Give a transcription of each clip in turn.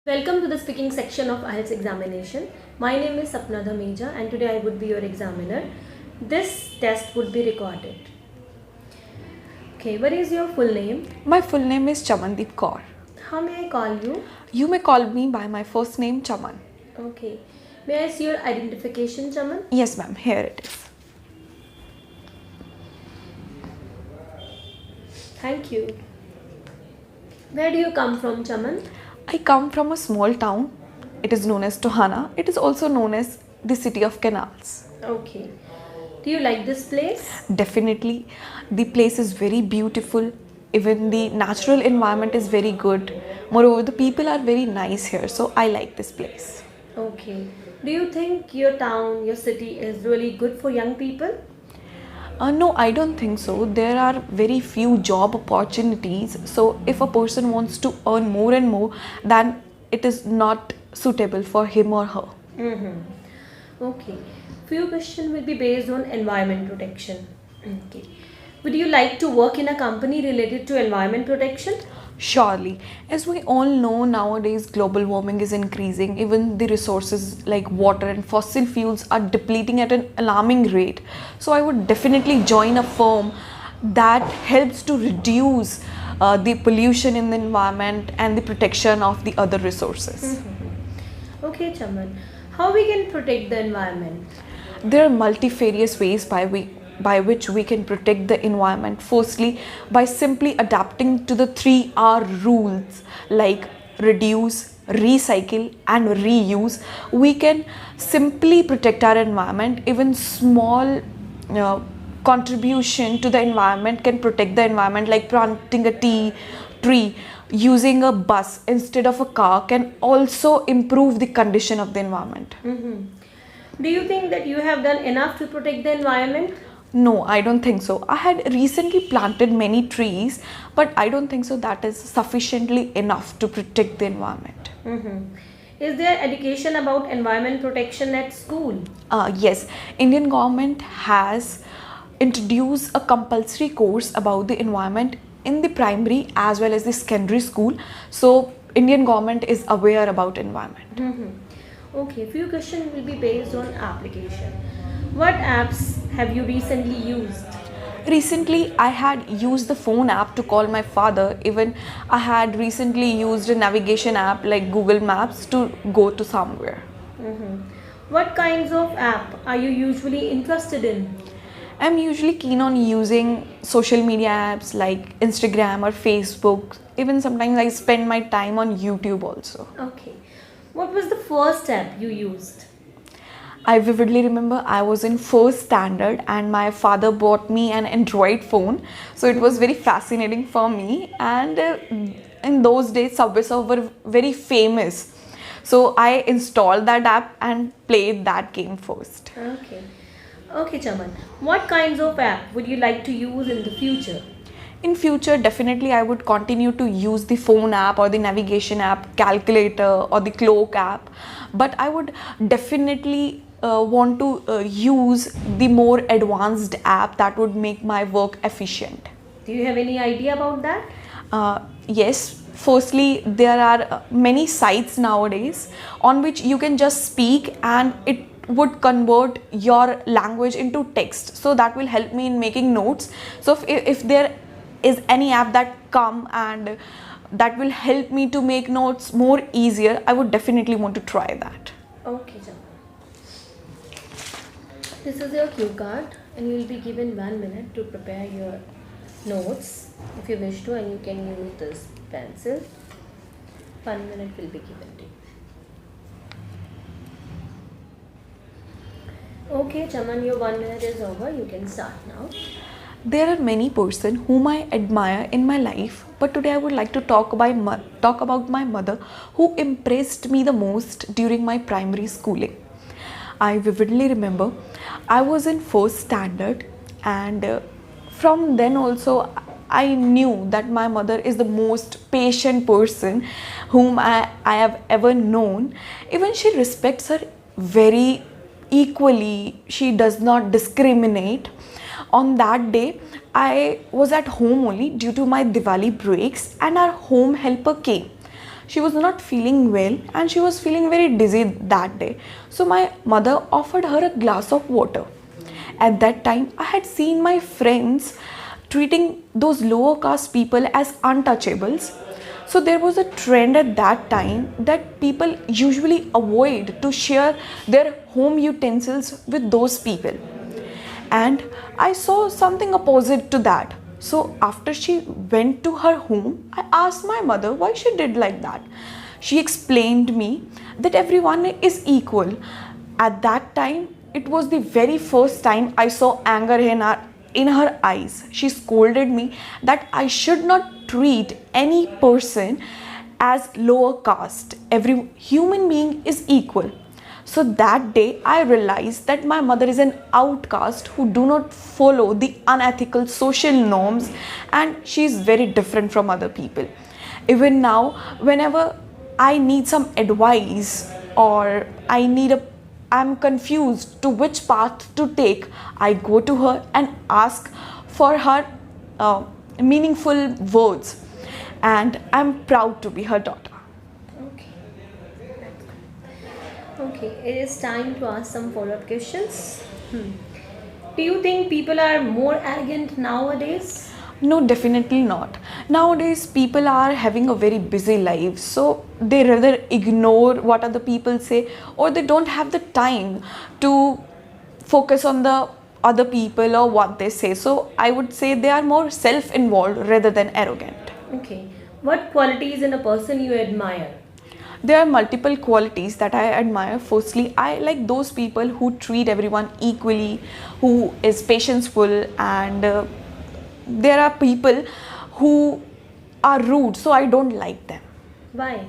Welcome to the speaking section of IELTS examination. My name is Sapna Dhameja and today I would be your examiner. This test would be recorded. Okay, what is your full name? My full name is Chamandeep Kaur. How may I call you? You may call me by my first name Chaman. Okay. May I see your identification, Chaman? Yes ma'am, here it is. Thank you. Where do you come from, Chaman? I come from a small town. It is known as Tohana. It is also known as the city of canals. Okay. Do you like this place? Definitely. The place is very beautiful. Even the natural environment is very good. Moreover, the people are very nice here. So I like this place. Okay. Do you think your town, your city is really good for young people? No, I don't think so. There are very few job opportunities. So if a person wants to earn more and more, then it is not suitable for him or her. Okay. Few questions will be based on environment protection. Okay. Would you like to work in a company related to environment protection? Surely. As we all know, nowadays global warming is increasing. Even the resources like water and fossil fuels are depleting at an alarming rate. So I would definitely join a firm that helps to reduce the pollution in the environment and the protection of the other resources. Okay, Chaman. How we can protect the environment? There are multifarious ways by which we can protect the environment. Firstly, by simply adapting to the 3R rules like reduce, recycle and reuse, we can simply protect our environment. Even small contribution to the environment can protect the environment, like planting a tree, using a bus instead of a car can also improve the condition of the environment. Do you think that you have done enough to protect the environment? No, I don't think so. I had recently planted many trees, but I don't think so that is sufficiently enough to protect the environment. Is there education about environment protection at school? Yes, Indian government has introduced a compulsory course about the environment in the primary as well as the secondary school. So Indian government is aware about environment. Okay, few questions will be based on application. What apps have you recently used? Recently, I had used the phone app to call my father. Even I had recently used a navigation app like Google Maps to go to somewhere. What kinds of app are you usually interested in? I'm usually keen on using social media apps like Instagram or Facebook. Even sometimes I spend my time on YouTube also. Okay. What was the first app you used? I vividly remember I was in first standard and my father bought me an Android phone. So it was very fascinating for me, and in those days Subway Surf were very famous. So I installed that app and played that game first. Okay. Okay, Chaman. What kinds of app would you like to use in the future? In future, definitely I would continue to use the phone app or the navigation app, calculator or the clock app. But I would definitely want to use the more advanced app that would make my work efficient. Do you have any idea about that? Yes. Firstly, there are many sites nowadays on which you can just speak and it would convert your language into text. So that will help me in making notes. So if there is any app that come and that will help me to make notes more easier, I would definitely want to try that. Okay, Chaman. This is your cue card and you will be given 1 minute to prepare your notes if you wish to, and you can use this pencil. 1 minute will be given to you. Okay, Chaman, your 1 minute is over. You can start now. There are many persons whom I admire in my life, but today I would like to talk about my mother, who impressed me the most during my primary schooling. I vividly remember I was in first standard, and from then also I knew that my mother is the most patient person whom I have ever known. Even she respects her very equally. She does not discriminate. On that day, I was at home only due to my Diwali breaks, and our home helper came she was not feeling well and she was feeling very dizzy that day. So my mother offered her a glass of water. At that time, I had seen my friends treating those lower caste people as untouchables. So there was a trend at that time that people usually avoid to share their home utensils with those people. And I saw something opposite to that. So after she went to her home, I asked my mother why she did like that. She explained me that everyone is equal. At that time, it was the very first time I saw anger in her eyes. She scolded me that I should not treat any person as lower caste. Every human being is equal. So that day I realized that my mother is an outcast who do not follow the unethical social norms, and she is very different from other people. Even now, whenever I need some advice or I'm confused to which path to take, I go to her and ask for her meaningful words, and I'm proud to be her daughter. Okay. Okay, it is time to ask some follow-up questions. Do you think people are more arrogant nowadays? No, definitely not. Nowadays, people are having a very busy life, so they rather ignore what other people say, or they don't have the time to focus on the other people or what they say. So I would say they are more self-involved rather than arrogant. Okay. What qualities in a person you admire? There are multiple qualities that I admire. Firstly, I like those people who treat everyone equally, who is patientful, and there are people who are rude, so I don't like them. Why?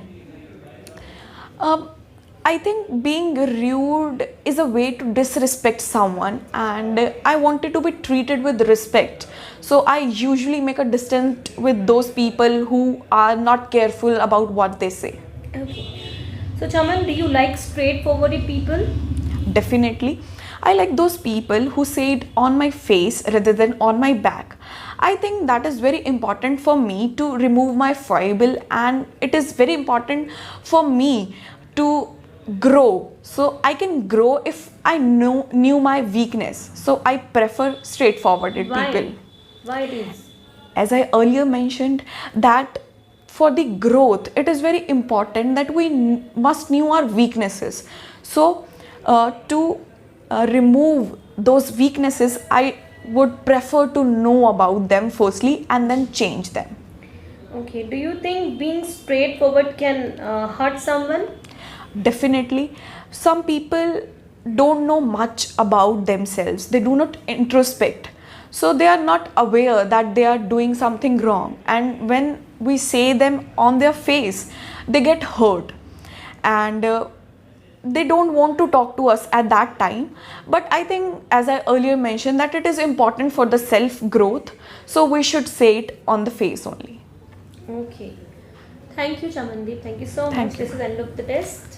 I think being rude is a way to disrespect someone, and I wanted to be treated with respect. So I usually make a distance with those people who are not careful about what they say. Okay. So Chaman, do you like straightforward people? Definitely. I like those people who say it on my face rather than on my back. I think that is very important for me to remove my foible, and it is very important for me to grow. So I can grow if I knew my weakness. So I prefer straightforward people. Why? Why it is? As I earlier mentioned, that for the growth, it is very important that we must know our weaknesses. So to remove those weaknesses, I would prefer to know about them firstly and then change them. Okay. Do you think being straightforward can hurt someone? Definitely. Some people don't know much about themselves, they do not introspect, so they are not aware that they are doing something wrong, and when we say them on their face, they get hurt, and they don't want to talk to us at that time. But I think, as I earlier mentioned, that it is important for the self growth, so we should say it on the face only. Okay. Thank you, Chamandeep. Thank you so much. Thank you. This is the end of the test.